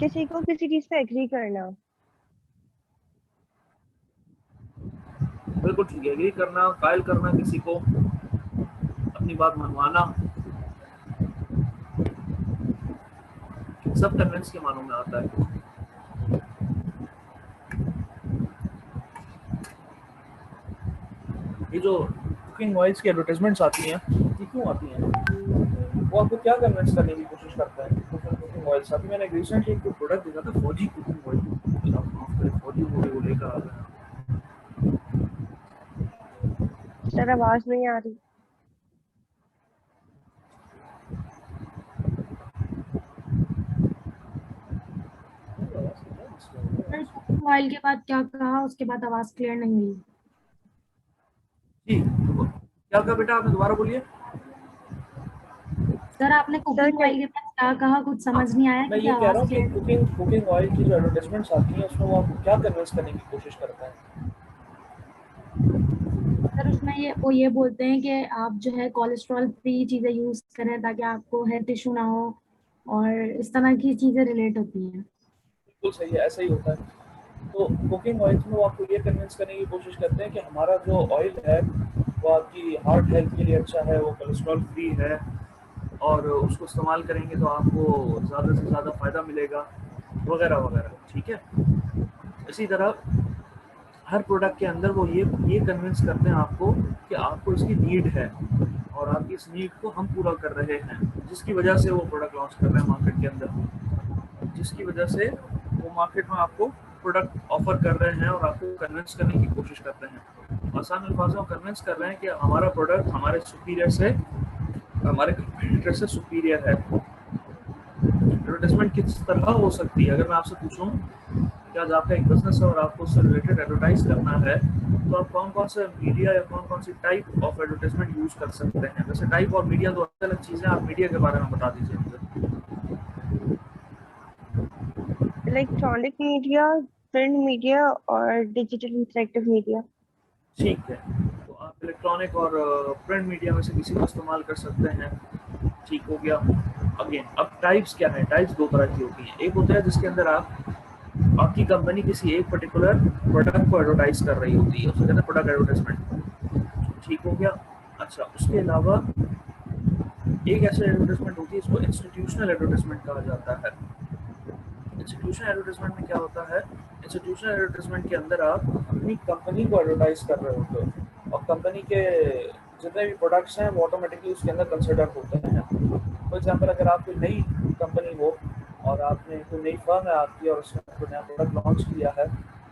किसी को किसी चीज पे एग्री करना। बिल्कुल ठीक है, एग्री करना, कायल करना किसी को, अपनी बात मनवाना, सब कन्वेंस के मानों में आता है। ये जो कुकिंग ऑयल्स की एडवर्टाइजमेंट्स आती हैं, ये क्यों आती हैं? वो आपको क्या कन्विंस करने की कोशिश करता है? कुकिंग ऑयल्स, अभी मैंने रिसेंटली एक प्रोडक्ट देखा था, फौजी कुकिंग ऑयल, फौजी मूवी को लेकर आ गया। सर आवाज नहीं आ रही। सर कुकिंग ऑयल के बाद क्या कहा, उसके बाद आवाज क्लियर नहीं हुई। जी क्या कहा बेटा, आपने दोबारा बोलिए। सर आपने सर कुकिंग ऑयल के बाद क्या कहा, कुछ समझ नहीं आया मैं क्योंकि ये कह आवाज रहा हूँ कि क्लियर। कुकिंग ऑयल की जो एडवर्टाइजमेंट्स आती हैं, उसमें वो आपको क्या कन्विंस करने की कोशिश करता है? सर उसमें वो ये बोलते हैं कि आप जो है कोलेस्ट्रॉल फ्री चीजें यूज करें ताकि आपको हेल्थ इशू ना हो, और इस तरह की चीजें रिलेट होती हैं। बिल्कुल सही है, ऐसा ही होता है। तो कुकिंग ऑयल्स में वो आपको ये कन्विंस करने की कोशिश करते हैं कि हमारा जो ऑयल है वो आपकी हार्ट हेल्थ के लिए अच्छा है, वो कोलेस्ट्रॉल फ्री है, और उसको इस्तेमाल करेंगे तो आपको ज़्यादा से ज़्यादा फ़ायदा मिलेगा, वगैरह वगैरह। ठीक है, इसी तरह हर प्रोडक्ट के अंदर वो ये कन्विंस करते हैं आपको कि आपको इसकी नीड है, और आपकी इस नीड को हम पूरा कर रहे हैं, जिसकी वजह से वो प्रोडक्ट लॉन्च कर रहे हैं मार्केट के अंदर, जिसकी वजह से वो मार्केट में आपको प्रोडक्ट ऑफर कर रहे हैं और आपको कन्विंस करने की कोशिश कर रहे हैं। आसान अल्फाजों में कन्विंस कर रहे हैं कि हमारा प्रोडक्ट हमारे सुपीरियर से, हमारे कंपटीटर से सुपीरियर है। एडवर्टाइजमेंट किस तरह हो सकती है? अगर मैं आपसे पूछूं कि आज आपका एक बिजनेस है और आपको उससे रिलेटेड एडवर्टाइज करना है, तो आप कौन कौन से मीडिया या कौन कौन सी टाइप ऑफ एडवर्टाइजमेंट यूज कर सकते हैं? वैसे टाइप और मीडिया दो अलग अलग चीज़ें, आप मीडिया के बारे में बता दीजिए मुझे। इलेक्ट्रॉनिक मीडिया, प्रिंट मीडिया और डिजिटल इंटरेक्टिव मीडिया। ठीक है, तो आप इलेक्ट्रॉनिक और प्रिंट मीडिया में से किसी को इस्तेमाल कर सकते हैं। ठीक हो गया। अगेन अब टाइप्स क्या है? टाइप्स दो तरह की होती हैं। एक होता है जिसके अंदर आपकी कंपनी किसी एक पर्टिकुलर प्रोडक्ट को एडवर्टाइज कर रही होती है, उसे कहते हैं प्रोडक्ट एडवर्टाइजमेंट। ठीक हो गया। अच्छा, उसके अलावा एक ऐसी एडवर्टाइजमेंट होती है, इसको इंस्टीट्यूशनल एडवर्टाइजमेंट कहा जाता है। इंस्टीट्यूशनल एडवर्टाइजमेंट में क्या होता है? इंस्टीट्यूशनल एडवर्टाइजमेंट के अंदर आप अपनी कंपनी को एडवर्टाइज कर रहे होते हो, और कंपनी के जितने भी प्रोडक्ट्स हैं वो ऑटोमेटिकली उसके अंदर कंसिडर होते हैं। फॉर एग्जाम्पल, अगर आप कोई नई कंपनी हो और आपने कोई नई फर्म है आपकी, और उसने कोई नया प्रोडक्ट लॉन्च किया है,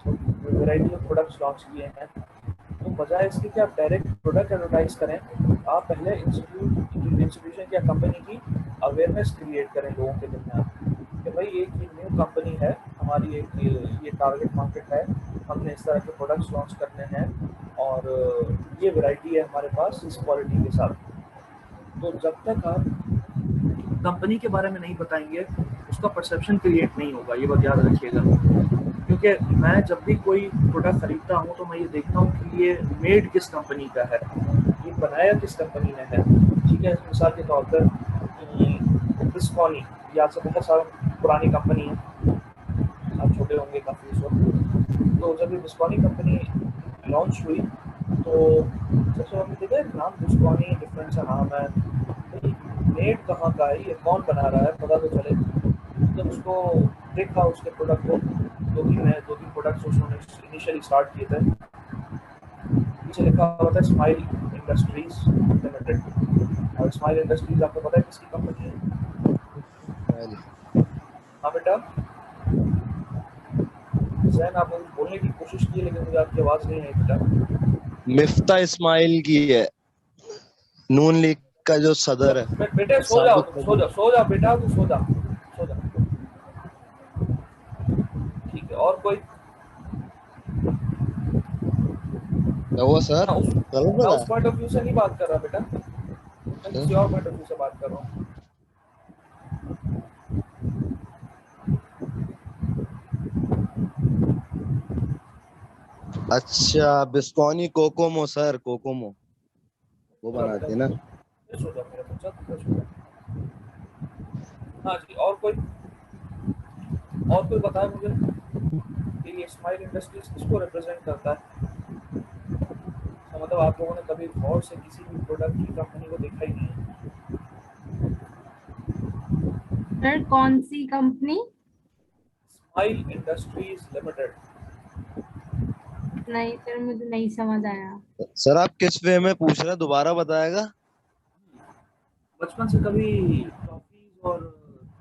वैरायटी ऑफ प्रोडक्ट्स लॉन्च किए हैं, तो बजाय इसके कि आप डायरेक्ट प्रोडक्ट एडवर्टाइज करें, आप पहले इंस्टीट्यूशन या कंपनी की अवेयरनेस क्रिएट करें लोगों के दरमियान कि भाई एक ये न्यू कंपनी है, हमारी एक ये टारगेट मार्केट है, हमने इस तरह के प्रोडक्ट्स लॉन्च करने हैं, और ये वैरायटी है हमारे पास इस क्वालिटी के साथ। तो जब तक आप कंपनी के बारे में नहीं बताएंगे, उसका परसेप्शन क्रिएट नहीं होगा, ये बात याद रखिएगा। क्योंकि मैं जब भी कोई प्रोडक्ट खरीदता हूँ तो मैं ये देखता हूँ कि ये मेड किस कंपनी का है, ये बनाया किस कंपनी ने है। ठीक है, मिसाल के तौर पर बिस्कॉनी, ये आज से बहुत साल पुरानी कंपनी है, आप छोटे होंगे काफ़ी उस वक्त। तो जब ये बिस्कॉनी कंपनी लॉन्च हुई तो सबसे पहले देखा नाम बिस्कॉनी, डिफरेंट सा नाम है, भाई मेड कहाँ का है, ये कौन बना रहा है, पता तो चले। जब उसको देखा उसके प्रोडक्ट को, दो तीन प्रोडक्ट्स उन्होंने इनिशियली स्टार्ट किए थे, पीछे लिखा हुआ था स्माइल इंडस्ट्रीज लिमिटेड। और स्माइल इंडस्ट्रीज आपको पता है किसकी कंपनी है? हाँ बेटा, जैन आपने बोलने की कोशिश की लेकिन मुझे आपकी आवाज नहीं आई बेटा। मिफ्ता इस्माइल की है, नून लीग का जो सदर है। बेटे सो जाओ, सो जाओ बेटा, तू सो जा, सो जा। ठीक है, और कोई? वो सर मैं उस पॉइंट ऑफ व्यू से नहीं बात कर रहा बेटा, मैं किसी और पॉइंट ऑफ व्यू से बात कर रहा हूँ। अच्छा, बिस्कॉनी कोकोमो सर, कोकोमो वो बनाते हैं ना। सो जाओ मेरा बच्चा, सो जाओ। हाँ जी, और कोई? और कोई बताए मुझे कि ये स्माइल इंडस्ट्रीज किसको रिप्रेजेंट करता है? तो मतलब आप लोगों ने कभी गौर से किसी भी प्रोडक्ट की कंपनी को देखा ही नहीं है। सर कौन सी कंपनी? Smile industries limited. नहीं सर, मुझे नहीं समझ आया। सर आप किस वे में पूछ रहे हैं, दोबारा बताएगा? बचपन से कभी टॉफीज और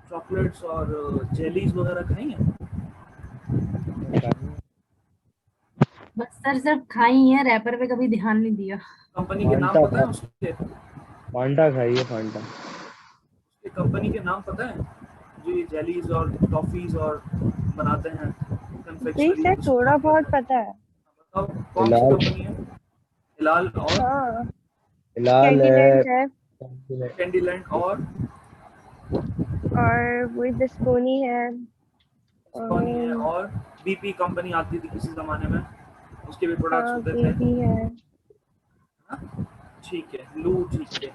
चॉकलेट्स और जेलीज वगैरह खाई हैं? बस सर सिर्फ खाई है, रैपर पे कभी ध्यान नहीं दिया। कंपनी के नाम फांटा पता है उसके? फांटा खाइए, फांटा। उसके कंपनी के नाम पता है जो ये जेलीज और टॉफीज और बनाते हैं, जी कन्फेक्शनरी सर, जिसको थोड़ा हम बहुत कहते हैं? पता है। बताओ कौन सी हिलाल। कंपनी है? हिलाल और हाँ, हिलाल है। कैंडीलैंड है कैंडीलैंड और वही डिस्कोनी है। सोनी है और और बीपी कंपनी आती थी किसी जमाने में, उसके भी प्रोडक्ट्स हाँ, होते थे। बेबी है। हाँ? ठीक है, लू ठीक है।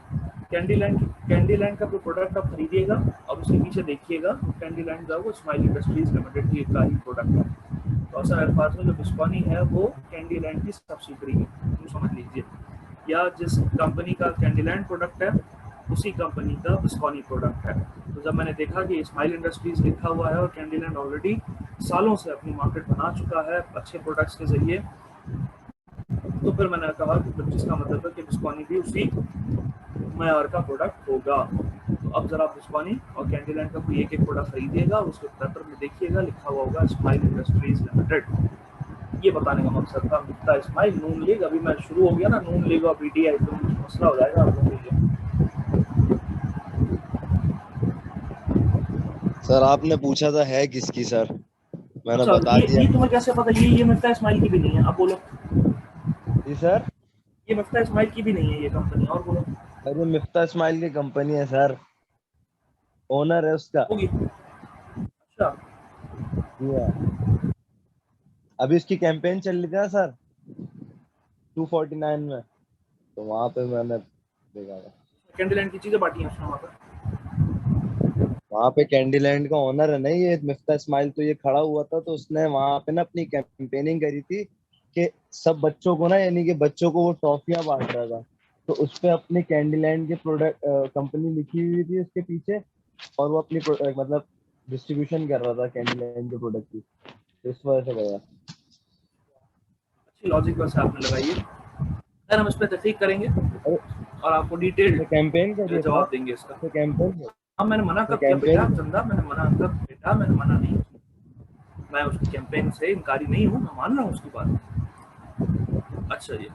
कैंडीलैंड का जो प्रोडक्ट आप खरीदिएगा और उसके पीछे देखिएगा, कैंडीलैंड का वो स्माइल इंडस्ट्रीज लिमिटेड की का ही प्रोडक्ट है। तो असल अल्फाज में जो बिस्कॉनी है वो कैंडीलैंड की सब्सिडरी है, तो समझ लीजिए। या जिस कंपनी का कैंडीलैंड प्रोडक्ट है उसी कंपनी का बिस्कॉनी प्रोडक्ट है। तो जब मैंने देखा कि स्माइल इंडस्ट्रीज लिखा हुआ है और कैंडीलैंड ऑलरेडी सालों से अपनी मार्केट बना चुका है अच्छे प्रोडक्ट्स के जरिए, तो फिर मैंने कहा कि फिर जिसका मतलब है कि बिस्कॉनी भी उसी मयार का प्रोडक्ट होगा। तो अब जरा बिस्कॉनी और कैंडीलैंड का कोई एक एक प्रोडक्ट खरीदिएगा और उसके पेपर में देखिएगा लिखा हुआ होगा स्माइल इंडस्ट्रीज लिमिटेड। ये बताने का मकसद था। मिलता स्माइल नून लीग, अभी मैं शुरू हो गया ना नून लीग और पीटीआई, तो मसला हो जाएगा आप लोगों के लिए। सर आपने पूछा था है किसकी सर, मैंने अच्छा बता दिया। ये तुम्हें कैसे पता? ये मिफ्ता स्माइल की भी नहीं है। अब बोलो। जी सर। ये मिफ्ता स्माइल की भी नहीं है ये कंपनी, और बोलो। अरे मिफ्ता स्माइल की कंपनी है सर, ओनर है उसका। होगी। अच्छा। जी हाँ। अभी उसकी कैंपेन चल रही थी ना सर, 249 में, तो वहां पे मैंने देखा था। कैंडीलैंड की चीजें बांटी हैं उसने वहाँ पर। वहां पे कैंडीलैंड का ओनर है ना ये मिफ्ता स्माइल, तो ये खड़ा हुआ था, तो उसने वहां पे ना अपनी कैंपेनिंग करी थी कि सब बच्चों को ना, यानी कि बच्चों को वो टॉफियां बांट रहा था, तो उस पे अपनी कैंडीलैंड के प्रोडक्ट कंपनी लिखी हुई थी उसके पीछे, और वो अपनी मतलब डिस्ट्रीब्यूशन कर रहा था कैंडीलैंड के प्रोडक्ट की, तो इस वजह से गया। अच्छी लॉजिक वैसे आपने लगाई है। खैर हम इस पर तहकीक करेंगे अरे और आपको डिटेल्ड कैंपेन करिए सर, जवाब देंगे इसका। कैंपेन हाँ मैंने मना कब किया बेटा? कैंपेन। चंदा मैंने मना कब बेटा? मैंने मना नहीं किया। मैं उसकी कैंपेन से इनकारी नहीं हूँ, मैं मान रहा हूँ उसकी बात। अच्छा जी,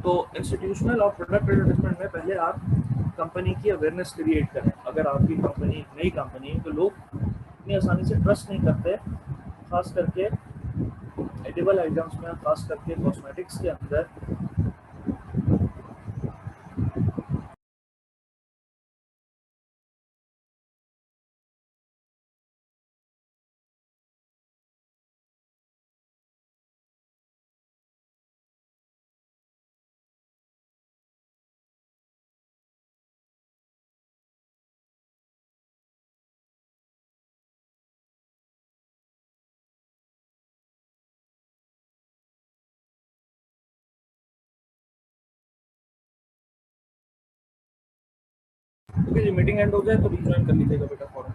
तो इंस्टीट्यूशनल और प्रोडक्ट एडवर्टाइजमेंट में पहले आप कंपनी की अवेयरनेस क्रिएट करें। अगर आपकी कंपनी एक नई कंपनी है तो लोग इतनी आसानी से ट्रस्ट नहीं करते, खास करके एडिबल आइटम्स में, खास करके कॉस्मेटिक्स के अंदर। ओके जी, मीटिंग एंड हो जाए तो रिज्वाइन कर लीजिएगा बेटा फॉरम।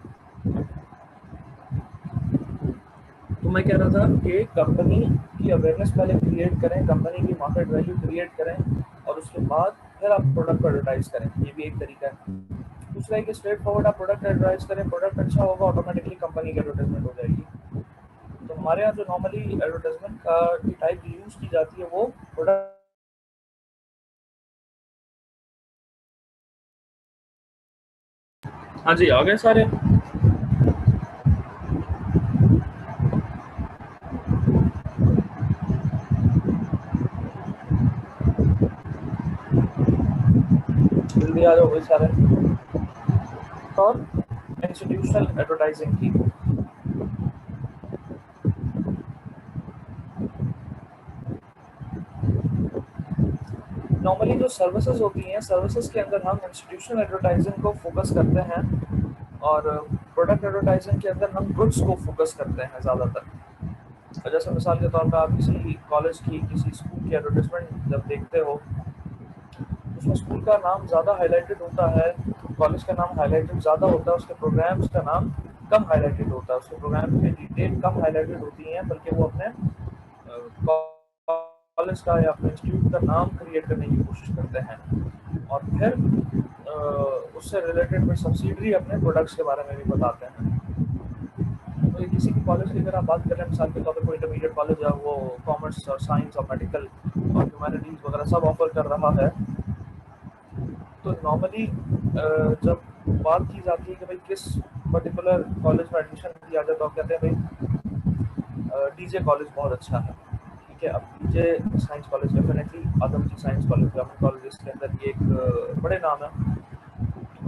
तो मैं कह रहा था कि कंपनी की अवेयरनेस पहले क्रिएट करें, कंपनी की मार्केट वैल्यू क्रिएट करें और उसके बाद फिर आप प्रोडक्ट को एडवर्टाइज करें। ये भी एक तरीका है। दूसरा है कि स्ट्रेट फॉरवर्ड आप प्रोडक्ट एडवर्टाइज करें, प्रोडक्ट अच्छा होगा ऑटोमेटिकली कंपनी की एडवर्टाइजमेंट हो जाएगी। तो हमारे यहाँ जो नॉर्मली एडवर्टाइजमेंट का की टाइप यूज की जाती है वो प्रोडक्ट। हाँ जी, आ गए सारे। जल्दी आ जाओ भाई सारे। और इंस्टीट्यूशनल एडवर्टाइजिंग की नॉर्मली जो सर्विसेज होती हैं, सर्विसेज के अंदर हम इंस्टीट्यूशनल एडवर्टाइजिंग को फोकस करते हैं और प्रोडक्ट एडवर्टाइजिंग के अंदर हम गुड्स को फोकस करते हैं ज़्यादातर। और जैसे मिसाल के तौर पर आप किसी कॉलेज की, किसी स्कूल की एडवर्टाइजमेंट जब देखते हो, उसमें स्कूल का नाम ज़्यादा हाईलाइटेड होता है, कॉलेज का नाम हाईलाइटेड ज़्यादा होता है, उसके प्रोग्राम्स का नाम कम हाईलाइटेड होता है, उसके प्रोग्राम की डिटेल कम हाईलाइटेड होती हैं, बल्कि वो अपने कॉलेज का या अपने इंस्टीट्यूट का नाम क्रिएट करने की कोशिश करते हैं। और फिर उससे रिलेटेड फिर सब्सिडरी अपने प्रोडक्ट्स के बारे में भी बताते हैं। तो किसी भी कॉलेज की अगर आप बात करें, मिसाल के तौर पर कोई इंटरमीडिएट कॉलेज है, वो कॉमर्स और साइंस और मेडिकल और ह्यूमैनिटीज़ वगैरह सब ऑफर कर रहा है, तो नॉर्मली जब बात की जाती है कि भाई किस पर्टिकुलर कॉलेज में एडमिशन दिया जाए, तो आप कहते हैं भाई डीजे कॉलेज बहुत अच्छा है। ठीक है, अब डीजे साइंस कॉलेज डेफिनेटली आदम जी साइंस कॉलेज, गवर्नमेंट कॉलेज के अंदर ये एक बड़े नाम है।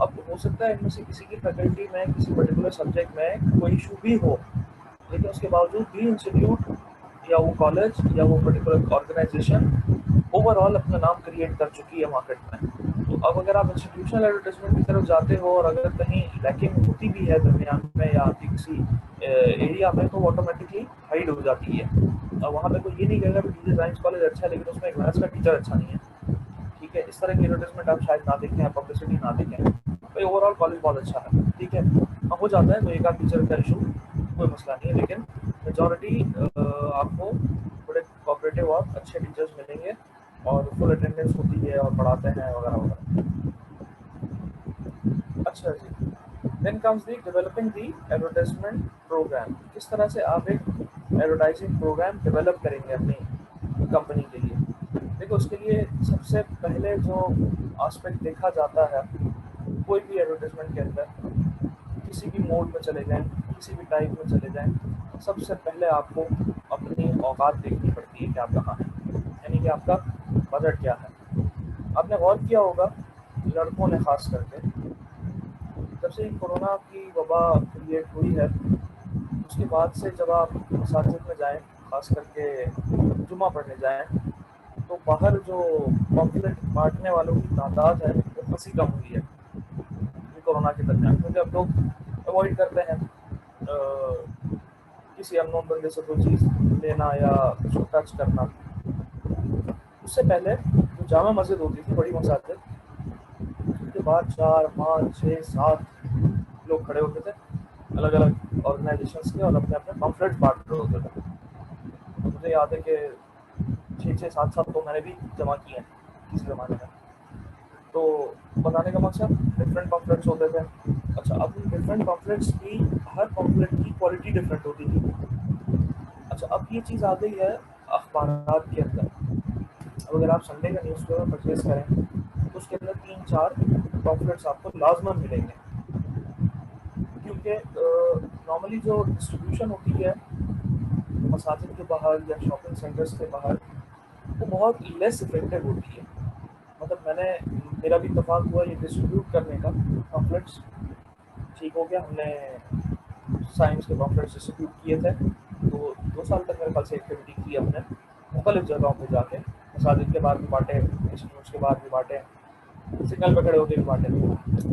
अब हो सकता है इनमें से किसी की फैकल्टी में किसी पर्टिकुलर सब्जेक्ट में कोई इशू भी हो, लेकिन उसके बावजूद भी इंस्टीट्यूट या वो कॉलेज या वो पर्टिकुलर ऑर्गेनाइजेशन ओवरऑल अपना नाम क्रिएट कर चुकी है मार्केट में। तो अब अगर आप इंस्टीट्यूशनल एडवर्टाइजमेंट की तरफ जाते हो और अगर कहीं लैकिंग होती भी है दरमियान में या आपकी किसी एरिया में, तो वो ऑटोमेटिकली हाइड हो जाती है। और वहाँ पे कोई ये नहीं कहेगा कि डीजे साइंस कॉलेज अच्छा है लेकिन उसमें एक मैथ्स का टीचर अच्छा नहीं है। ठीक है, इस तरह की एडवर्टाइजमेंट आप शायद ना देखें, पब्लिसिटी ना देखें, भाई ओवरऑल कॉलेज बहुत अच्छा है। ठीक है, हो जाता है कोई एक आध टीचर का इशू, कोई मसला नहीं है, लेकिन मेजॉरिटी आपको बड़े कोऑपरेटिव और अच्छे टीचर्स मिलेंगे और फुल अटेंडेंस होती है और पढ़ाते हैं वगैरह वगैरह। अच्छा जी, then comes the developing the advertisement programme. किस तरह से आप एक एडवर्टाइजिंग प्रोग्राम डेवलप करेंगे अपनी कंपनी के लिए। देखो, उसके लिए सबसे पहले जो एस्पेक्ट देखा जाता है कोई भी एडवर्टाइजमेंट के अंदर, किसी भी मोड में चले जाएं, किसी भी टाइप में चले जाएं, सबसे पहले आपको अपनी औकात देखनी पड़ती है कि आप कहाँ हैं, यानी कि आपका बजट क्या है। आपने गौर किया होगा लड़कों ने खास करके, जब से कोरोना की वबा क्रिएट हुई है उसके बाद से जब आप मसाजिद में जाएं, खास करके जुमा पढ़ने जाएं, तो बाहर जो पॉम्पलेट बांटने वालों की तादाद है वो काफ़ी कम हुई है कोरोना के दरमियान, क्योंकि अब लोग अवॉइड करते हैं किसी अननोन बंदे से कोई चीज़ लेना या उसको टच करना। उससे पहले जो जामा मस्जिद होती थी, बड़ी मसाजिद, उसके बाद 4, 5, 6, 7 लोग खड़े होते थे अलग अलग ऑर्गेनाइजेशंस के और अपने अपने पम्फलेट्स बांट रहे होते थे। मुझे याद है कि 6, 7 तो मैंने भी जमा किए हैं किसी ज़माने में। तो बताने का मकसद, डिफरेंट पम्फलेट्स होते थे। अच्छा, अब डिफरेंट पम्फलेट्स की हर पम्फलेट की क्वालिटी डिफरेंट होती थी। अच्छा, अब ये चीज़ आ गई है अखबारात के अंदर। अब अगर आप संडे का न्यूज़पेपर परचेज करें तो उसके अंदर 3-4 पम्फलेट्स आपको लाजमन मिलेंगे, क्योंकि नॉर्मली जो डिस्ट्रीब्यूशन होती है मसाजिद के बाहर या शॉपिंग सेंटर्स के बाहर, वो बहुत लेस इफेक्टिव होती है। मतलब मेरा भी इत्तेफाक हुआ ये डिस्ट्रीब्यूट करने का, पम्फलेट्स ठीक हो गया, हमने साइंस के पम्फलेट्स डिस्ट्रीब्यूट किए थे। तो 2 साल तक मेरे ख्याल से एक्टिविटी की हमने मुख्तलिफ जगहों पर जाके, मसाजिद के बाहर भी बांटे, इंस्टीट्यूट्स के बाहर भी बांटे, सिग्नल पर खड़े होकर भी बांटे,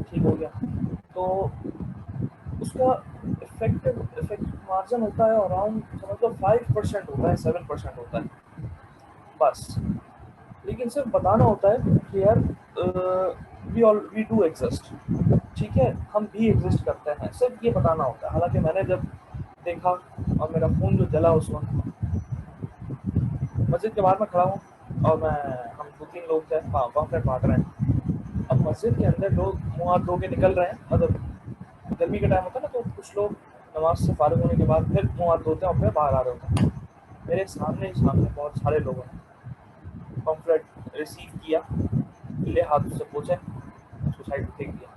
ठीक हो गया। तो उसका इफेक्ट मार्जिन होता है अराउंड समझ लो 5% होता है, 7% होता है बस। लेकिन सिर्फ बताना होता है कि यार वी डू एग्जिस्ट, ठीक है, हम भी एग्जिस्ट करते हैं, सिर्फ ये बताना होता है। हालांकि मैंने जब देखा और मेरा खून जो जला उस वक्त, मस्जिद के बाहर में खड़ा हूँ और हम 2-3 लोग थे, पम्फलेट बांट रहे हैं। अब मस्जिद के अंदर लोग मुँह हाथ धो के निकल रहे हैं, मतलब गर्मी का टाइम होता है ना, तो कुछ लोग नमाज से फारिग होने के बाद फिर मुँह हाथ धोते हैं और फिर बाहर आ रहे होते हैं। मेरे सामने बहुत सारे लोगों ने पम्फलेट रिसीव किया, ले हाथ उससे पूछे, उसको साइड में फेंक दिया।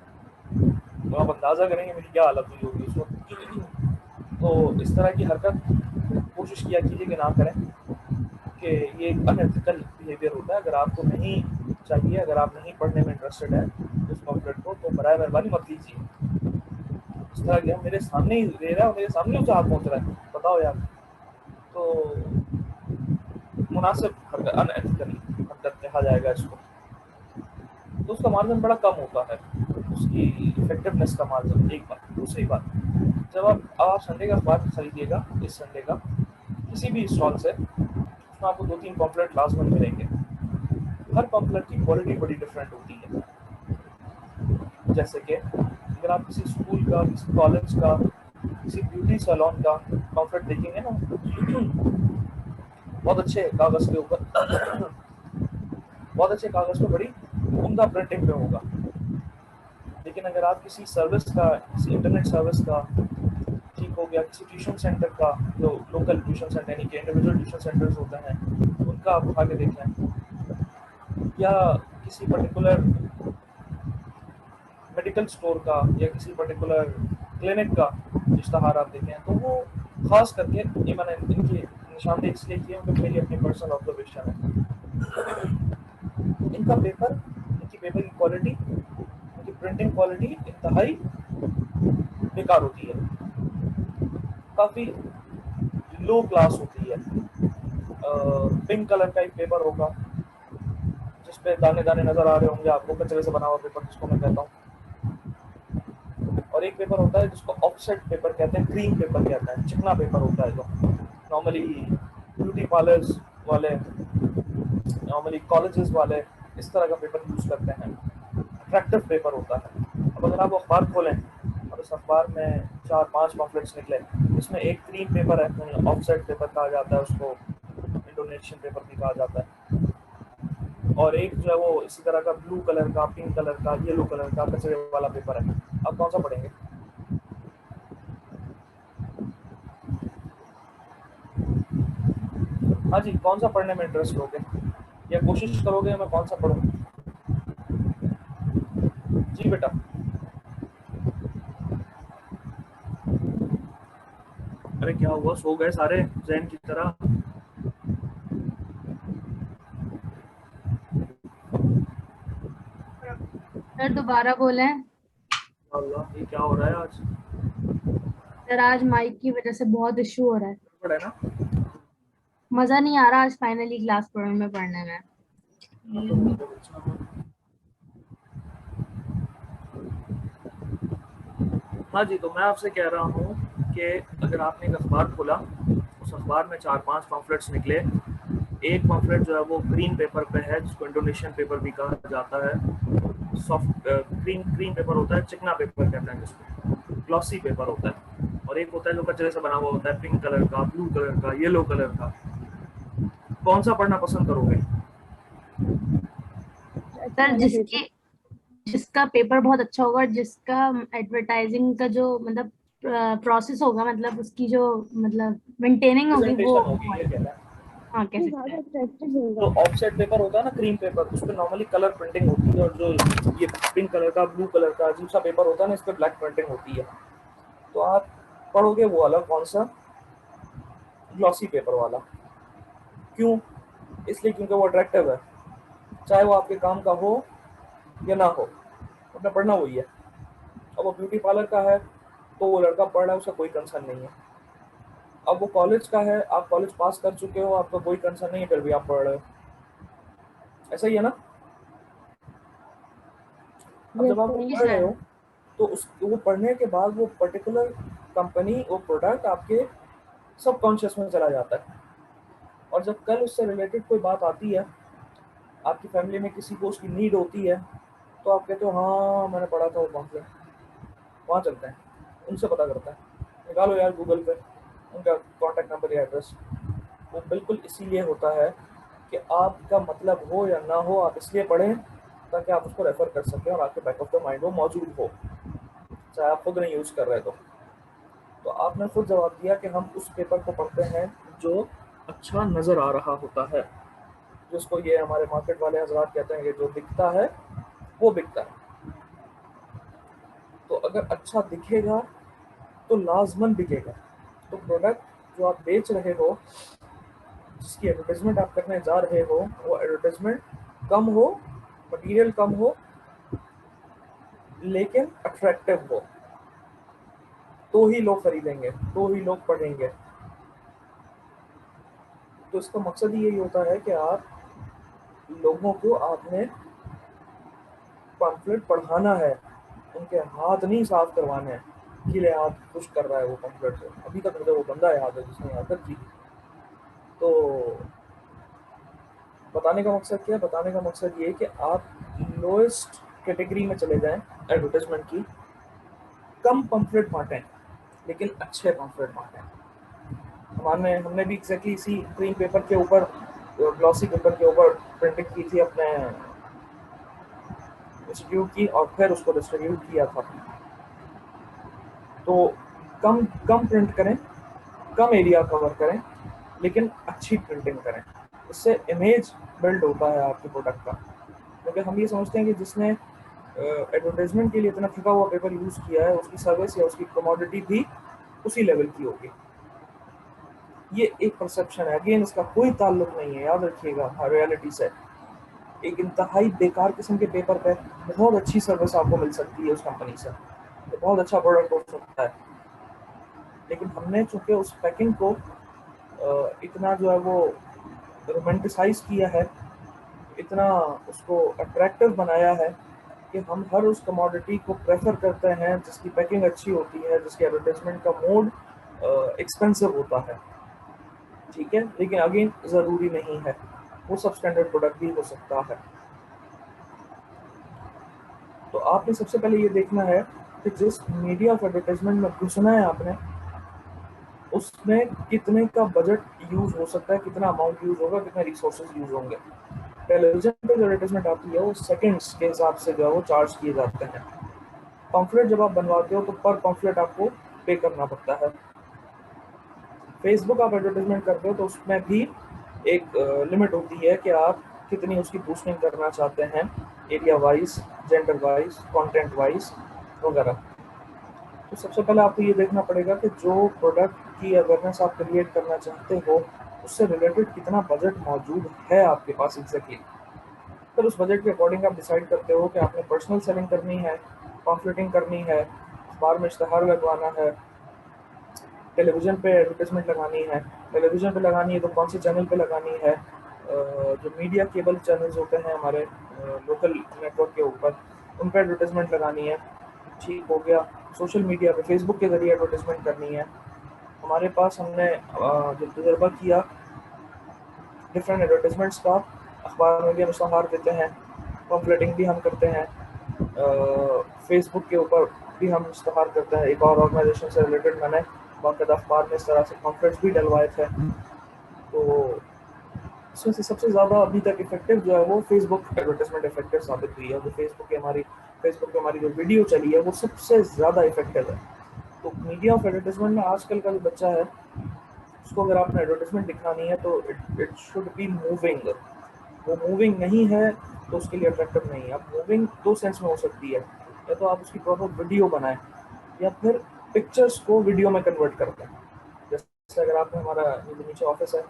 तो आप अंदाज़ा करेंगे मेरी क्या हालत हुई होगी उस वक्त। तो इस तरह की हरकत कोशिश किया कीजिए कि ना करें, कि ये एक अनएथिकल बिहेवियर होता है। अगर आपको नहीं चाहिए, अगर आप नहीं पढ़ने में इंटरेस्टेड है उस पम्फलेट को, तो बराए मेहरबानी मत लीजिए। इस तरह की मेरे सामने ही दे रहा है और मेरे सामने उसे हाथ पहुँच रहा है, बताओ यार। तो मुनासिब हरकत, अनएथिकल हरकत कहा जाएगा इसको। तो उसका मार्जिन बड़ा कम होता है, उसकी इफेक्ट अट्रैक्टिवनेस का मार्जिन। एक बात। दूसरी बात, जब आप संडे का अखबार खरीदिएगा इस संडे का किसी भी स्टॉल से, उसमें आपको 2-3 पम्फलेट लाजमन मिलेंगे। हर पम्फलेट की क्वालिटी बड़ी डिफरेंट होती है। जैसे कि अगर आप किसी स्कूल का, किसी कॉलेज का, किसी ब्यूटी सैलून का पम्फलेट देखेंगे ना, बहुत अच्छे कागज के ऊपर बहुत अच्छे कागज पे बड़ी उम्दा प्रिंटिंग पे होगा। लेकिन अगर आप किसी सर्विस का, किसी इंटरनेट सर्विस का, ठीक हो गया, किसी ट्यूशन सेंटर का, जो लोकल ट्यूशन सेंटर यानी कि इंडिविजुअल ट्यूशन सेंटर्स होते हैं, उनका आप उठा के देखें, या किसी पर्टिकुलर मेडिकल स्टोर का या किसी पर्टिकुलर क्लिनिक का इश्तहार आप देखें, तो वो खास करके ये मैंने इनकी निशानदेही इसलिए की है क्योंकि मेरी अपनी पर्सनल ऑब्जर्वेशन है। इनका पेपर, इनकी पेपर की क्वालिटी, इनकी प्रिंटिंग क्वालिटी इंतहाई बेकार होती है, काफ़ी लो क्लास होती है। पिंक कलर का एक पेपर होगा जिसपे दाने दाने नजर आ रहे होंगे आपको, कचरे से बना हुआ पेपर जिसको मैं कहता हूँ। और एक पेपर होता है जिसको ऑफसेट पेपर कहते हैं, क्रीम पेपर कहते हैं, चिकना पेपर होता है जो नॉर्मली ब्यूटी पार्लर्स वाले, नॉर्मली कॉलेजेस वाले इस तरह का पेपर यूज करते हैं। अट्रैक्टिव पेपर होता है। अब अगर आप अखबार खोलें और उस अखबार में 4-5 पम्फलेट्स निकले, इसमें एक क्रीम पेपर है, ऑफसेट पेपर कहा जाता है उसको, इंडोनेशियन पेपर भी कहा जाता है, और एक जो है वो इसी तरह का ब्लू कलर का, पिंक कलर का, येलो कलर का कचरे वाला पेपर है। आप कौन सा पढ़ेंगे? हाँ जी, कौन सा पढ़ने में इंटरेस्ट लोगे या कोशिश करोगे मैं कौन सा पढ़ूं? जी बेटा। अरे क्या हुआ, सो गए सारे जैन की तरह? सर दोबारा बोलें। अल्लाह, ये क्या हो रहा है आज? सर आज माइक की वजह से बहुत इशू हो रहा है, गड़बड़ है ना? मजा नहीं आ रहा आज फाइनली क्लास में पढ़ने में। हाँ जी, तो मैं आपसे कह रहा हूँ कि अगर आपने एक अखबार खोला, उस अखबार में 4-5 पम्फलेट्स निकले, एक पम्फलेट जो है वो ग्रीन पेपर पे है जिसको इंडोनेशियन पेपर भी कहा जाता है, सॉफ्ट क्रीम पेपर होता है, चिकना पेपर कहते हैं जिसको, ग्लॉसी पेपर होता है, और एक होता है जो कचरे से बना हुआ होता है, पिंक कलर का, ब्लू कलर का, येलो कलर का। कौन सा पढ़ना पसंद करोगे? अच्छा सर वाला पेपर। जिसका पेपर बहुत अच्छा होगा, जिसका एडवर्टाइजिंग का जो मतलब प्रोसेस होगा, मतलब उसकी जो मतलब मेंटेनिंग होगी वो प्रेजेंटेशन होगी, ये कहना है। हाँ कह ये सकते ज्यादा हैं। अट्रैक्टिव जो होगा। ऑफसेट पेपर होता है ना, क्रीम पेपर, उस पर नॉर्मली कलर प्रिंटिंग होती है, और जो ये पिंक कलर का, ब्लू कलर का अजीब सा पेपर होता है ना, इस पर ब्लैक प्रिंटिंग होती है। तो आप पढ़ोगे वो वाला, कौन सा? ग्लॉसी पेपर वाला। क्यों? इसलिए क्योंकि वो अट्रैक्टिव है, चाहे वो आपके काम का हो या ना हो, अपने पढ़ना वही है। अब वो ब्यूटी पार्लर का है तो वो लड़का पढ़ रहा है, उसका कोई कंसर्न नहीं है। अब वो कॉलेज का है, आप कॉलेज पास कर चुके हो, आपका कोई कंसर्न नहीं है, फिर भी आप पढ़ रहे हो। ऐसा ही है ना? अब यस जब आप वो सर। पढ़ रहे हो तो उस वो पढ़ने के बाद वो पर्टिकुलर कंपनी, वो प्रोडक्ट आपके सबकॉन्शियस में चला जाता है, और जब कल उससे रिलेटेड कोई बात आती है, आपकी फैमिली में किसी को उसकी नीड होती है, तो आप कहते हो हाँ मैंने पढ़ा था वो पॉम्फलेट। वहाँ चलते हैं, उनसे पता करते हैं, निकालो यार गूगल पे उनका कॉन्टैक्ट नंबर या एड्रेस। वो बिल्कुल इसीलिए होता है कि आपका मतलब हो या ना हो, आप इसलिए पढ़ें ताकि आप उसको रेफर कर सकें और आपके बैक ऑफ द माइंड वो मौजूद हो, चाहे आप खुद नहीं यूज़ कर रहे तो आपने खुद जवाब दिया कि हम उस पेपर को पढ़ते हैं जो अच्छा नज़र आ रहा होता है, जिसको ये हमारे मार्केट वाले हजरात कहते हैं कि जो दिखता है वो बिकता है। तो अगर अच्छा दिखेगा तो लाजमन बिकेगा। तो प्रोडक्ट जो आप बेच रहे हो, जिसकी एडवर्टाइजमेंट आप करने जा रहे हो, वो एडवर्टाइजमेंट कम हो, मटेरियल कम हो, लेकिन अट्रैक्टिव हो, तो ही लोग खरीदेंगे, तो ही लोग पढ़ेंगे। तो इसका मकसद ही यही होता है कि आप लोगों को आपने पम्फलेट पढ़ाना है, उनके हाथ नहीं साफ करवाने हैं, गीले हाथ पुश कर रहा है वो पम्फलेट से। अभी तक मुझे वो बंदा याद है जिसने याद की। तो बताने का मकसद क्या है? बताने का मकसद ये है कि आप लोएस्ट कैटेगरी में चले जाएं एडवर्टाइजमेंट की, कम पम्फलेट बांटें लेकिन अच्छे पम्फलेट बांटें। हमने भी एग्जैक्टली इसी क्रीम पेपर के ऊपर, ग्लॉसी पेपर के ऊपर प्रिंटिंग की थी अपने इंस्टीट्यूट की, और फिर उसको डिस्ट्रीब्यूट किया था। तो कम कम प्रिंट करें, कम एरिया कवर करें, लेकिन अच्छी प्रिंटिंग करें। इससे इमेज बिल्ड होता है आपके प्रोडक्ट का। क्योंकि हम ये समझते हैं कि जिसने एडवर्टाइजमेंट के लिए इतना थका हुआ पेपर यूज़ किया है, उसकी सर्विस या उसकी कमोडिटी भी उसी लेवल की होगी। ये एक परसेप्शन है, अगेन इसका कोई ताल्लुक नहीं है, याद रखिएगा, रियलिटी से। एक इंतहाई बेकार किस्म के पेपर पे बहुत अच्छी सर्विस आपको मिल सकती है उस कंपनी से, तो बहुत अच्छा प्रोडक्ट हो सकता है। लेकिन हमने चूंकि उस पैकिंग को इतना जो है वो रोमांटिसाइज किया है, इतना उसको अट्रैक्टिव बनाया है कि हम हर उस कमोडिटी को प्रेफर करते हैं जिसकी पैकिंग अच्छी होती है, जिसके एडवर्टाइजमेंट का मोड एक्सपेंसिव होता है। ठीक है, लेकिन अगेन ज़रूरी नहीं है, वो सब स्टैंडर्ड प्रोडक्ट भी हो सकता है। तो आपने सबसे पहले ये देखना है कि जिस मीडिया ऑफ एडवर्टाइजमेंट में घुसना है आपने, उसमें कितने का बजट यूज़ हो सकता है, कितना अमाउंट यूज़ होगा, कितने रिसोर्सेज यूज़ होंगे। टेलीविजन पे जो एडवर्टाइजमेंट आती है वो सेकंड्स के हिसाब से जो है वो चार्ज किए जाते हैं। पम्फलेट जब आप बनवाते हो तो पर पम्फलेट आपको पे करना पड़ता है। फेसबुक आप एडवर्टाइजमेंट करते हो तो उसमें भी एक लिमिट होती है कि आप कितनी उसकी बूस्टिंग करना चाहते हैं, area wise, gender wise, content wise वगैरह। तो सबसे पहले आपको ये देखना पड़ेगा कि जो प्रोडक्ट की अवेयरनेस आप क्रिएट करना चाहते हो उससे रिलेटेड कितना बजट मौजूद है आपके पास एग्जैक्टली। फिर उस बजट के अकॉर्डिंग आप डिसाइड करते हो कि आपने पर्सनल सेलिंग करनी है, पम्फलेटिंग करनी है, अखबार में इश्तहार लगवाना है, टेलीविज़न पे एडवर्टाइजमेंट लगानी है। टेलीविज़न पे लगानी है तो कौन से चैनल पे लगानी है? जो मीडिया केबल चैनल्स होते हैं हमारे लोकल नेटवर्क के ऊपर, उन पे एडवर्टाइजमेंट लगानी है। ठीक हो गया। सोशल मीडिया पे फेसबुक के ज़रिए एडवर्टाइजमेंट करनी है। हमारे पास हमने जो तजुर्बा किया डिफरेंट एडवर्टाइजमेंट्स का, अखबार में भी हम इश्तहार देते हैं, पम्फलेटिंग भी हम करते हैं, फेसबुक के ऊपर भी हम इश्तहार करते हैं। एक और ऑर्गेनाइजेशन से रिलेटेड मैंने बाकायदा अखबार में इस तरह से पम्फलेट्स भी डलवाए थे। तो इसमें से सबसे ज़्यादा अभी तक इफेक्टिव जो है वो फेसबुक एडवर्टाइजमेंट इफेक्टिव साबित हुई है। जो फेसबुक पे हमारी जो वीडियो चली है वो सबसे ज़्यादा इफेक्टिव है। तो मीडिया ऑफ एडवर्टाइजमेंट में आजकल का जो बच्चा है उसको अगर आपने एडवर्टाइजमेंट दिखानी है तो इट शुड बी मूविंग। वो मूविंग नहीं है तो उसके लिए अट्रैक्टिव नहीं है। अब मूविंग दो सेंस में हो सकती है, या तो आप उसकी प्रॉपर वीडियो बनाएं या फिर पिक्चर्स को वीडियो में कन्वर्ट करते हैं। जैसे अगर आपने हमारा नीचे ऑफिस है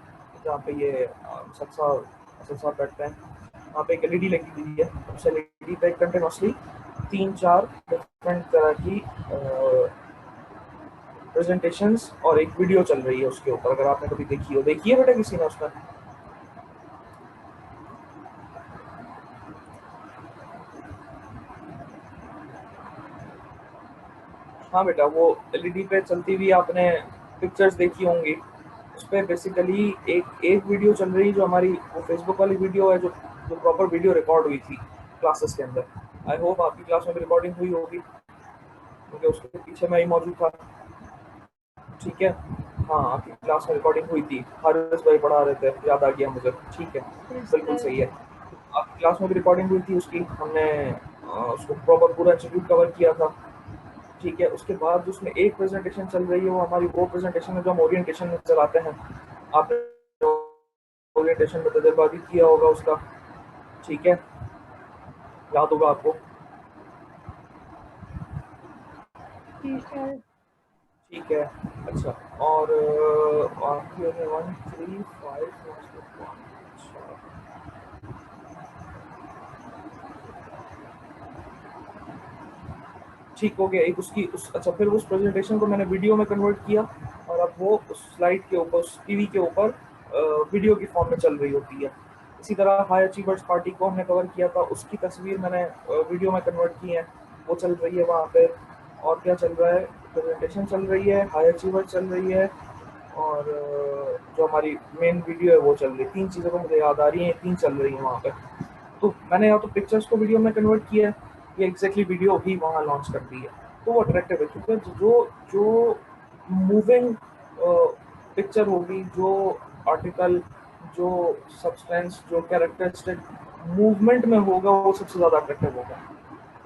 जहाँ पे ये असद साहब बैठते हैं, वहाँ पे एक एलईडी लगी हुई है। उस एलईडी पे कंटिन्यूसली 3-4 डिफरेंट तरह की प्रेजेंटेशंस और एक वीडियो चल रही है उसके ऊपर। अगर आपने कभी देखी हो, देखिए बेटा किसी ने उसमें। हाँ बेटा, वो एलईडी पे चलती हुई आपने पिक्चर्स देखी होंगी। उस पर बेसिकली एक वीडियो चल रही जो हमारी वो फेसबुक वाली वीडियो है, जो प्रॉपर वीडियो रिकॉर्ड हुई थी क्लासेस के अंदर। आई होप आपकी क्लास में भी रिकॉर्डिंग हुई होगी क्योंकि उसके पीछे मैं ही मौजूद था। ठीक है, हाँ आपकी क्लास में रिकॉर्डिंग हुई थी, हारिस भाई पढ़ा रहे थे, याद आ गया मुझे। ठीक है, बिल्कुल सही है। आपकी क्लास में भी रिकॉर्डिंग हुई थी उसकी, हमने उसको प्रॉपर पूरा इंस्टीट्यूट कवर किया था। ठीक है, उसके बाद उसमें एक प्रेजेंटेशन चल रही है, वो हमारी वो प्रेजेंटेशन है जो हम ओरिएंटेशन में चलाते हैं। आपने ओरिएंटेशन में तजुर्बा भी किया होगा उसका। ठीक है, याद होगा आपको। ठीक है, अच्छा। और आपकी 1 3 5 ठीक हो गया। एक उसकी अच्छा, फिर उस प्रेजेंटेशन को मैंने वीडियो में कन्वर्ट किया और अब वो उस स्लाइड के ऊपर, उस टीवी के ऊपर वीडियो की फॉर्म में चल रही होती है। इसी तरह हाई अचीवर्स पार्टी को हमने कवर किया था, उसकी तस्वीर मैंने वीडियो में कन्वर्ट की है वो चल रही है वहाँ पे। और क्या चल रहा है, प्रेजेंटेशन चल रही है, हाई अचीवर चल रही है, और जो हमारी मेन वीडियो है वो चल रही है। 3 चीज़ें तो मुझे याद आ रही हैं, 3 चल रही हैं वहाँ पे। तो मैंने या तो पिक्चर्स को वीडियो में कन्वर्ट किया है या एग्जैक्टली वीडियो भी वहाँ लॉन्च कर दी है, तो वो अट्रैक्टिव है। क्योंकि जो मूविंग पिक्चर होगी, जो आर्टिकल, जो सब्सटेंस, जो कैरेक्टरिस्टिक मूवमेंट में होगा, वो सबसे ज़्यादा अट्रैक्टिव होगा।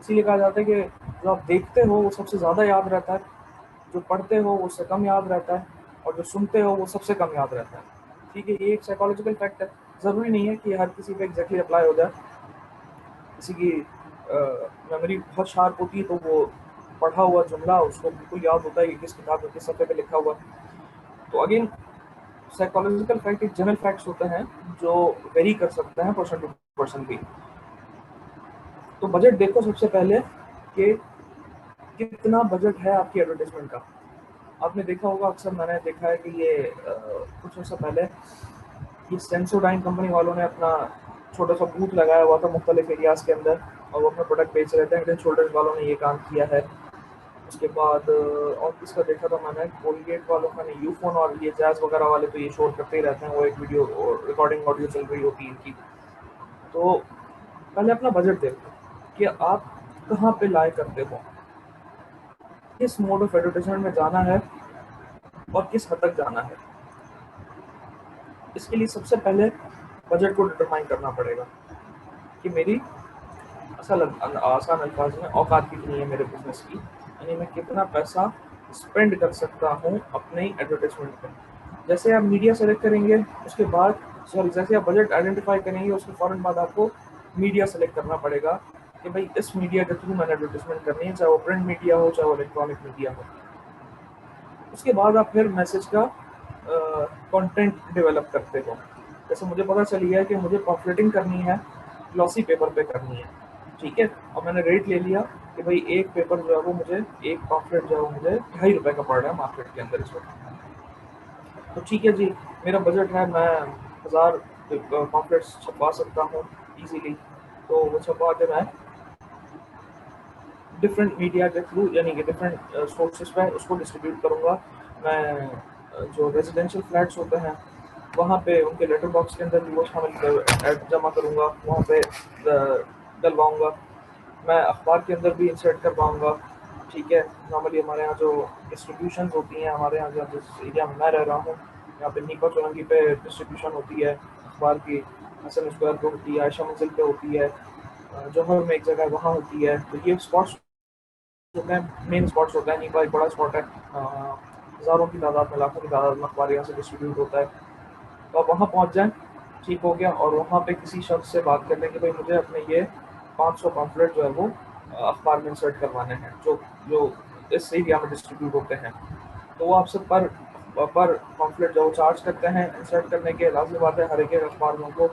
इसीलिए कहा जाता है कि जो आप देखते हो वो सबसे ज़्यादा याद रहता है, जो पढ़ते हो वो उससे कम याद रहता है, और जो सुनते हो वो सबसे कम याद रहता है। ठीक है, ये एक साइकोलॉजिकल फैक्ट है। ज़रूरी नहीं है कि हर किसी पे एग्जैक्टली अप्लाई हो जाए। किसी की मेमोरी बहुत शार्प होती है तो वो पढ़ा हुआ जुमला उसको बिल्कुल याद होता है कि किस किताब में किस सफ़े पे लिखा हुआ है। तो अगेन, साइकोलॉजिकल फैक्ट एक जनरल फैक्ट्स होते हैं जो वेरी कर सकते हैं पर्सन टू पर्सन भी। तो बजट देखो सबसे पहले कि कितना बजट है आपकी एडवर्टाइजमेंट का। आपने देखा होगा, अक्सर मैंने देखा है कि ये कुछ वर्ष पहले ये सेंसोडाइन कंपनी वालों ने अपना छोटा सा बूथ लगाया हुआ था मुख्तलिफ एरियाज़ के अंदर, और वो अपना प्रोडक्ट बेच रहे थे। हेड एंड शोल्डर्स वालों ने ये काम किया है। उसके बाद और किसका देखा था मैंने, कोलगेट वालों का नहीं, यूफोन और ये जैज़ वगैरह वाले तो ये शोर करते ही रहते हैं, वो एक वीडियो रिकॉर्डिंग ऑडियो चल रही होती है इनकी। तो पहले अपना बजट देखो कि आप कहाँ पे लाए करते हो, किस मोड ऑफ एडवर्टाइजमेंट में जाना है और किस हद तक जाना है। इसके लिए सबसे पहले बजट को डिटरमाइन करना पड़ेगा कि मेरी आसान अल्फाज में औकात कितनी है मेरे बिजनेस की, यानी मैं कितना पैसा स्पेंड कर सकता हूँ अपने एडवर्टाइजमेंट पे। जैसे आप मीडिया सेलेक्ट करेंगे, उसके बाद जैसे आप बजट आइडेंटिफाई करेंगे, उसके फ़ौरन बाद आपको मीडिया सेलेक्ट करना पड़ेगा कि भाई इस मीडिया के थ्रू मैंने एडवर्टाइजमेंट करनी है, चाहे वो प्रिंट मीडिया हो चाहे वो इलेक्ट्रॉनिक मीडिया हो। उसके बाद आप फिर मैसेज का कंटेंट डेवलप करते हो। जैसे मुझे पता चली है कि मुझे पॉम्पलेटिंग करनी है, ग्लॉसी पेपर पे करनी है, ठीक है, और मैंने रेट ले लिया कि भाई एक पेपर जो है वो मुझे, एक पॉम्पलेट जो है वो मुझे ₹2.5 का पड़ रहा है मार्केट के अंदर इस वक्त। तो ठीक है जी, मेरा बजट है, मैं 1000 पॉम्पलेट्स छपवा सकता हूँ ईजीली। तो वो छपवा के मैं डिफरेंट मीडिया के थ्रू, यानी कि डिफरेंट सोर्सेज पे उसको डिस्ट्रीब्यूट करूँगा। मैं जो रेजिडेंशियल फ्लैट्स होते हैं वहाँ पे उनके लेटर बॉक्स के अंदर भी वो शामिल ऐड जमा करूँगा, वहाँ पे डलवाऊँगा। मैं अखबार के अंदर भी इंसर्ट करवाऊँगा। ठीक है, नॉर्मली हमारे यहाँ जो डिस्ट्रीब्यूशन होती हैं, हमारे यहाँ जो जिस एरिया में मैं रह रहा हूँ, यहाँ पे नीपा चौरंगी पे डिस्ट्रीब्यूशन होती है अखबार की, हसन स्क्वायर पे होती है, आयशा मंजिल पे होती है, जौहर में एक जगह वहाँ होती है। तो ये स्पॉट्स होते हैं, मेन स्पॉट्स होता है। नीपा एक बड़ा स्पॉट है, हज़ारों की तादाद में, लाखों की तादाद में अखबार यहाँ से डिस्ट्रीब्यूट होता है। तो आप वहाँ पहुँच जाएँ, ठीक हो गया, और वहाँ पे किसी शख्स से बात कर लें कि भाई मुझे अपने ये 500 पम्फलेट जो है वो अखबार में इंसर्ट करवाने हैं, जो जो इस एरिया में डिस्ट्रीब्यूट होते हैं। तो वो आपसे पर पम्फलेट जो चार्ज करते हैं इंसर्ट करने के। लाज़मी बात है, हर एक अखबार में उनको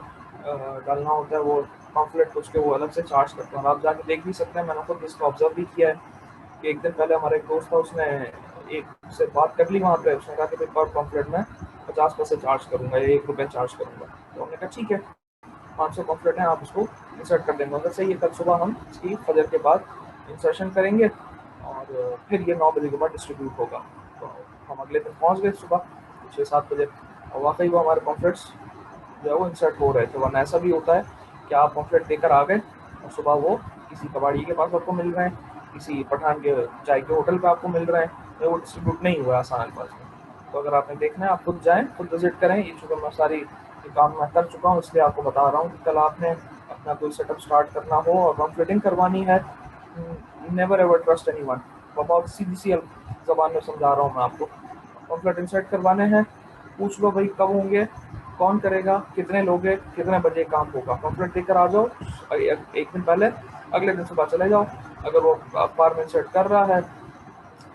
डालना होता है वो पम्फलेट, उसके वो अलग से चार्ज करते हैं। और आप जाके देख भी सकते हैं, मैंने खुद इसको ऑब्जर्व भी किया है कि एक दिन पहले हमारे एक दोस्त था, उसने एक से बात कर ली वहाँ पे, उसने कहा कि भाई पर पम्फलेट में 50 पैसे चार्ज करूँगा या ₹1 चार्ज करूँगा। तो हमने कहा ठीक है, 500 पम्फलेट हैं, आप उसको इंसर्ट कर देंगे। अगर सही है, कल सुबह हम इसकी फजर के बाद इंसर्शन करेंगे और फिर ये 9 बजे के बाद डिस्ट्रीब्यूट होगा। तो हम अगले दिन पहुँच गए सुबह 6-7 बजे, और वाकई वो हमारे पम्फलेट्स जो है वो इंसर्ट हो रहे थे। वरना ऐसा भी होता है कि आप पम्फलेट देकर आ गए और सुबह वो किसी कबाड़ी के पास आपको मिल रहे हैं, किसी पठान के चाय के होटल पे आपको मिल रहे हैं, तो वो डिस्ट्रीब्यूट नहीं हुआ आसान अल्फाज में। तो अगर आपने देखना है, आप खुद जाएँ, खुद विजिट करें। ये चूँकि मैं सारी काम मैं कर चुका हूँ, इसलिए आपको बता रहा हूँ कि कल आपने अपना कोई सेटअप स्टार्ट करना हो और पम्फलेटिंग करवानी है, नेवर एवर ट्रस्ट एनीवन। बहुत सीधी सी ज़बान में समझा रहा हूँ मैं आपको। पम्फलेट इंसर्ट करवाने हैं, पूछ लो भाई कब होंगे, कौन करेगा, कितने लोग हैं, कितने बजे काम होगा। पम्फलेट देकर आ जाओ एक दिन पहले, अगले दिन सुबह चले जाओ। अगर वो अखबार में इंसर्ट कर रहा है,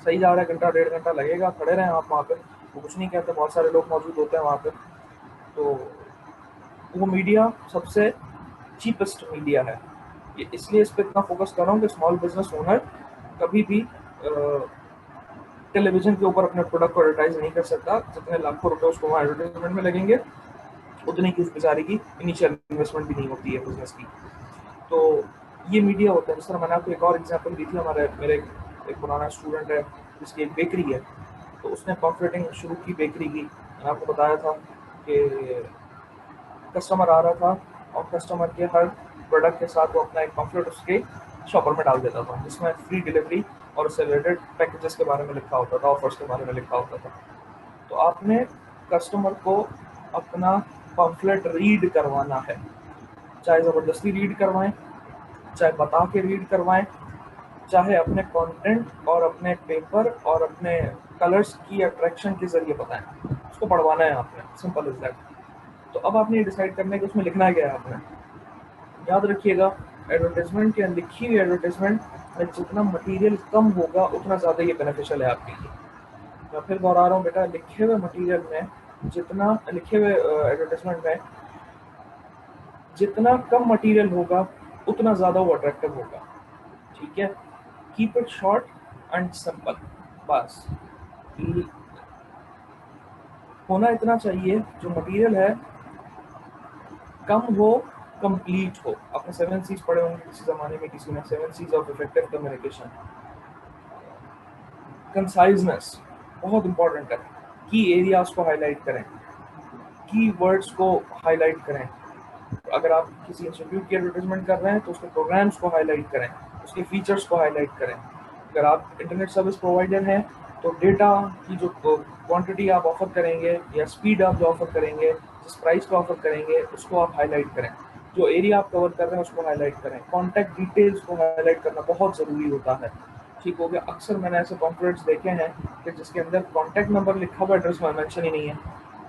सही जा रहा है, घंटा 1.5 घंटा लगेगा, खड़े रहें आप वहाँ पे, वो कुछ नहीं कहते, बहुत सारे लोग मौजूद होते हैं वहाँ पे। तो वो मीडिया सबसे चीपेस्ट मीडिया है। ये इसलिए इस पर इतना फोकस कर रहा हूँ कि स्मॉल बिजनेस ओनर कभी भी टेलीविज़न के ऊपर अपने प्रोडक्ट को एडवर्टाइज नहीं कर सकता। जितने लाखों रुपए उसको वहाँ एडवर्टाइजमेंट में लगेंगे, उतनी की उस बेचारे की इनिशियल इन्वेस्टमेंट भी नहीं होती है बिजनेस की। तो ये मीडिया होता है। जिस तरह मैंने आपको एक और एग्जांपल दी थी, हमारे मेरे एक पुराना स्टूडेंट है जिसकी एक बेकरी है, तो उसने पम्फलेटिंग शुरू की बेकरी की। मैंने आपको बताया था कि कस्टमर आ रहा था और कस्टमर के हर प्रोडक्ट के साथ वो अपना एक पम्फलेट उसके शॉपर में डाल देता था, जिसमें फ्री डिलीवरी और उससे रिलेटेड पैकेजेस के बारे में लिखा होता था, ऑफर्स के बारे में लिखा होता था। तो आपने कस्टमर को अपना पम्फलेट रीड करवाना है, चाहे ज़बरदस्ती रीड करवाएं, चाहे बता के रीड करवाएं, चाहे अपने कंटेंट और अपने पेपर और अपने कलर्स की अट्रैक्शन के जरिए बताएं, उसको पढ़वाना है आपने, सिंपल इज दैट। तो अब आपने डिसाइड करना है कि उसमें लिखना क्या है आपने। याद रखिएगा, एडवर्टाइजमेंट या लिखी हुई एडवर्टाइजमेंट में जितना मटेरियल कम होगा उतना ज़्यादा ये बेनिफिशियल है आपके लिए। मैं फिर दोहरा रहा हूँ बेटा, लिखे हुए मटेरियल में जितना, लिखे हुए एडवर्टाइजमेंट में जितना कम मटेरियल होगा उतना ज़्यादा वो अट्रैक्टिव होगा। ठीक है, keep it short and simple. बस होना इतना चाहिए, जो मटेरियल है कम हो, कंप्लीट हो। आपने 7 C's पढ़े होंगे किसी ज़माने में, किसी ने 7 C's of effective communication. Conciseness बहुत इंपॉर्टेंट है। की एरियाज को हाईलाइट करें, की वर्ड्स को हाईलाइट करें। अगर आप किसी इंस्टीट्यूट की एडवर्टाइजमेंट कर रहे हैं तो उसके प्रोग्राम्स को हाईलाइट करें, उसके फीचर्स को हाईलाइट करें। अगर आप इंटरनेट सर्विस प्रोवाइडर हैं तो डेटा की जो क्वांटिटी आप ऑफर करेंगे या स्पीड आप जो ऑफर करेंगे, जिस प्राइस को ऑफर करेंगे, उसको आप हाईलाइट करें। जो एरिया आप कवर कर रहे हैं उसको हाईलाइट करें। कॉन्टैक्ट डिटेल्स को हाईलाइट करना बहुत ज़रूरी होता है। ठीक हो गया। अक्सर मैंने ऐसे पॉम्पलेट्स देखे हैं कि जिसके अंदर कॉन्टैक्ट नंबर लिखा हुआ, एड्रेस में मेंशन ही नहीं है।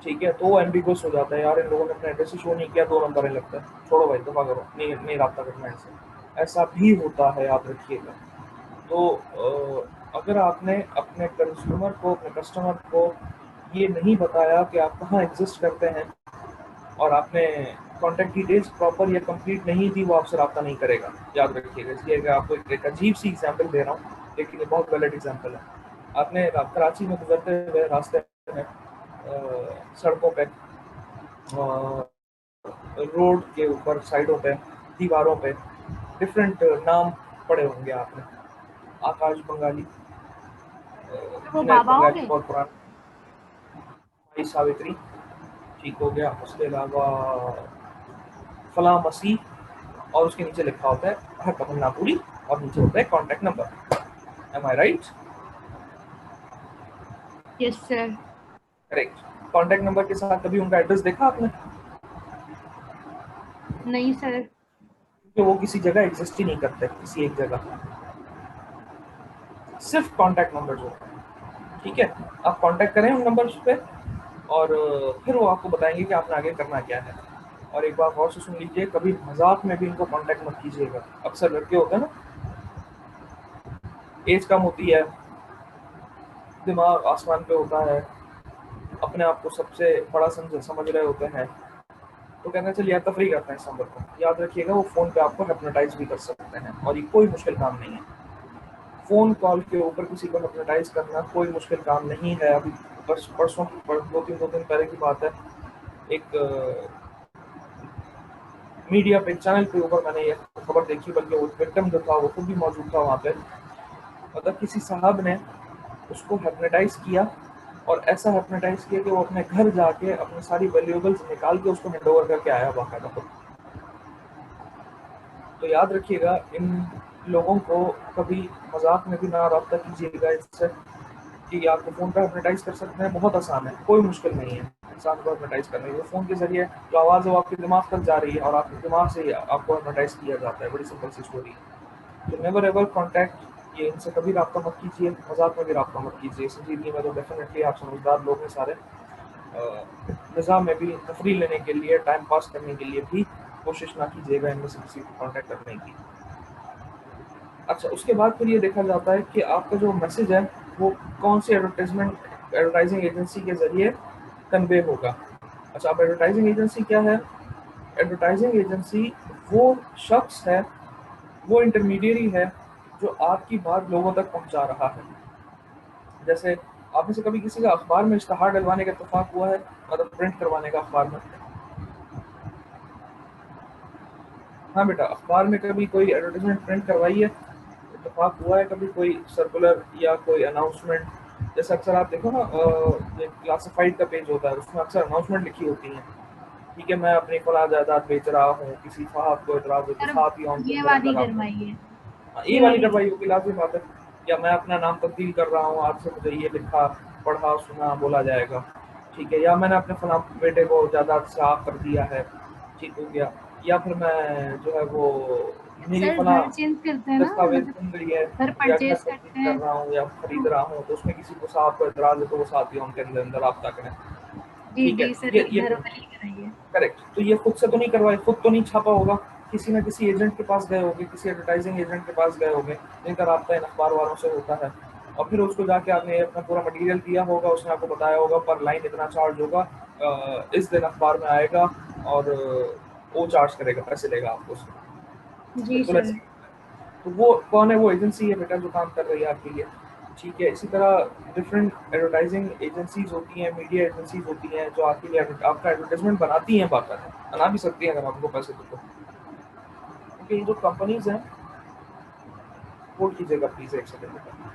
ठीक है, तो वो एम्बिगुअस हो जाता है, यार इन लोगों ने अपना एड्रेस ही शो नहीं किया, 2 नंबर है लगता है, छोड़ो भाई दफा करो, नहीं रब्ता करना है इनसे। ऐसा भी होता है, याद रखिएगा। तो अगर आपने अपने कंज्यूमर को, अपने कस्टमर को ये नहीं बताया कि आप कहाँ एग्जिस्ट करते हैं, और आपने कॉन्टैक्ट डिटेल्स प्रॉपर या कंप्लीट नहीं दी, वो आपसे रब्ता नहीं करेगा। याद रखिएगा। इसलिए अगर आपको एक अजीब सी एग्जांपल दे रहा हूँ, लेकिन ये बहुत वैलिड एग्जांपल है। आपने कराची में गुजरते हुए रास्ते में सड़कों पे, रोड के ऊपर, साइडों पे, दीवारों पे डिफरेंट नाम पढ़े होंगे आपने। आकाश बंगाली, वो जुनैद बाबाओं बंगाली के बहुत पुराना, माई सावित्री, ठीक हो गया। उसके अलावा फला मसीह, और उसके नीचे लिखा होता है हर तमन्ना पूरी, और नीचे होता है contact number. Am I right? Yes sir. Correct. Contact number के साथ कभी उनका एड्रेस देखा आपने? नहीं सर। कि वो किसी जगह एग्जिस्ट ही नहीं करते, किसी एक जगह, सिर्फ कॉन्टैक्ट नंबर जो है। ठीक है, आप कांटेक्ट करें उन नंबर्स पे, और फिर वो आपको बताएंगे कि आपने आगे करना क्या है। और एक बात और से सुन लीजिए, कभी मजाक में भी इनको कांटेक्ट मत कीजिएगा। अक्सर लड़के होते हैं ना, एज कम होती है, दिमाग आसमान पे होता है, अपने आप को सबसे बड़ा समझ रहे होते हैं, तो कहना चलिए यार तफरी करते हैं इस नंबर को। याद रखिएगा, वो फ़ोन पे आपको हिप्नोटाइज भी कर सकते हैं, और ये कोई मुश्किल काम नहीं है। फ़ोन कॉल के ऊपर किसी को हिप्नोटाइज करना कोई मुश्किल काम नहीं है। अभी परसों, 2-3 दिन पहले की बात है, एक मीडिया पे, चैनल के ऊपर मैंने ये खबर देखी, बल्कि वो विक्टिम जो था वो खुद भी मौजूद था वहाँ पे। मतलब किसी साहब ने उसको हिप्नोटाइज किया, और ऐसा हिप्नोटाइज किया कि वो अपने घर जाके अपनी सारी वैल्यूएबल्स निकाल के उसको हैंड ओवर करके आया बाकायदा खुद। तो याद रखिएगा, इन लोगों को कभी मजाक में भी ना रब्ता कीजिएगा इससे, कि आपको फ़ोन पर हिप्नोटाइज कर सकते हैं। बहुत आसान है, कोई मुश्किल नहीं है इंसान को हिप्नोटाइज करने की। फ़ोन के जरिए जो आवाज़ है वो आपके दिमाग तक जा रही है, और आपके दिमाग से ही आपको हिप्नोटाइज किया जाता है। बड़ी सिंपल सी स्टोरी है। तो नेवर एवर कॉन्टैक्ट, ये इनसे कभी रब्ता मत कीजिए, मजाक में भी रब्ता मत कीजिए। संजीदगी में तो डेफिनेटली आप समझदार लोग हैं सारे। निज़ाम में भी तफरी लेने के लिए, टाइम पास करने के लिए भी कोशिश ना कीजिएगा इनमें से किसी को कॉन्टैक्ट करने की। अच्छा, उसके बाद फिर ये देखा जाता है कि आपका जो मैसेज है वो कौन सी एडवर्टाइजिंग एजेंसी के ज़रिए कन्वे होगा। अच्छा, अब एडवर्टाइजिंग एजेंसी क्या है? एडवर्टाइजिंग एजेंसी वो शख्स है, वो इंटरमीडियरी है जो आपकी बात लोगों तक पहुंचा रहा है। जैसे आप में से कभी किसी का अखबार में इश्तहार डलवाने का इत्तेफाक हुआ है, मतलब प्रिंट करवाने का अखबार में? हाँ बेटा, अखबार में कभी कोई एडवर्टाइजमेंट प्रिंट करवाई है? इत्तेफाक हुआ है कभी कोई सर्कुलर या कोई अनाउंसमेंट? जैसे अक्सर आप देखो ना, ये क्लासिफाइड का पेज होता है, उसमें अक्सर अनाउंसमेंट लिखी होती है, ठीक है, मैं अपनी फला जायदाद बेच रहा हूँ, किसी साहब को इतराज हो तो सर साथ ही ऑन ये के वाली अंदर करवाई है, ये वाली करवाई होगी, लाजमी बात है। या मैं अपना नाम तब्दील कर रहा हूँ, आज से मुझे ये लिखा पढ़ा सुना बोला जाएगा, ठीक है, या मैंने अपने फला बेटे को जायदाद से आग कर दिया है, ठीक हो गया, या फिर मैं जो है वो मेरी सर फला घर चेंज करते हैं ना, दस्तावेज मतलब बन गई है, घर या घर परचेज तब्दील करते कर हैं। रहा हूँ या खरीद रहा हूँ, तो उसमें किसी को साहब को इतराज है तो वो साथ ही उनके अंदर अंदर रब्ता करें, जी ठीक है। जी सर, ये घर वाली कराई है। करेक्ट। तो ये खुद से तो नहीं करवाए, खुद तो नहीं छापा होगा, किसी ना किसी एजेंट के पास गए होंगे, किसी एडवर्टाइजिंग एजेंट के पास गए होंगे, जिनका राब्ता इन अखबार वालों से होता है, और फिर उसको जाके आपने अपना पूरा मटेरियल दिया होगा, उसने आपको बताया होगा पर लाइन इतना चार्ज होगा, इस दिन अखबार में आएगा, और वो चार्ज करेगा, पैसे लेगा आपको उससे। जी बिल्कुल सर। ऐसे। तो वो कौन है? वो एजेंसी है बेटा जो काम कर रही है आपके लिए, ठीक है। इसी तरह डिफरेंट एडवर्टाइजिंग एजेंसीज होती हैं, मीडिया एजेंसीज होती हैं जो आपके लिए आपका एडवर्टाइजमेंट बनाती हैं, बाकायदा बना भी सकती हैं अगर आपको पैसे दो तो। क्योंकि ये जो कंपनीज हैं, होल्ड कीजिएगा प्लीज एक सेकंड बेटा।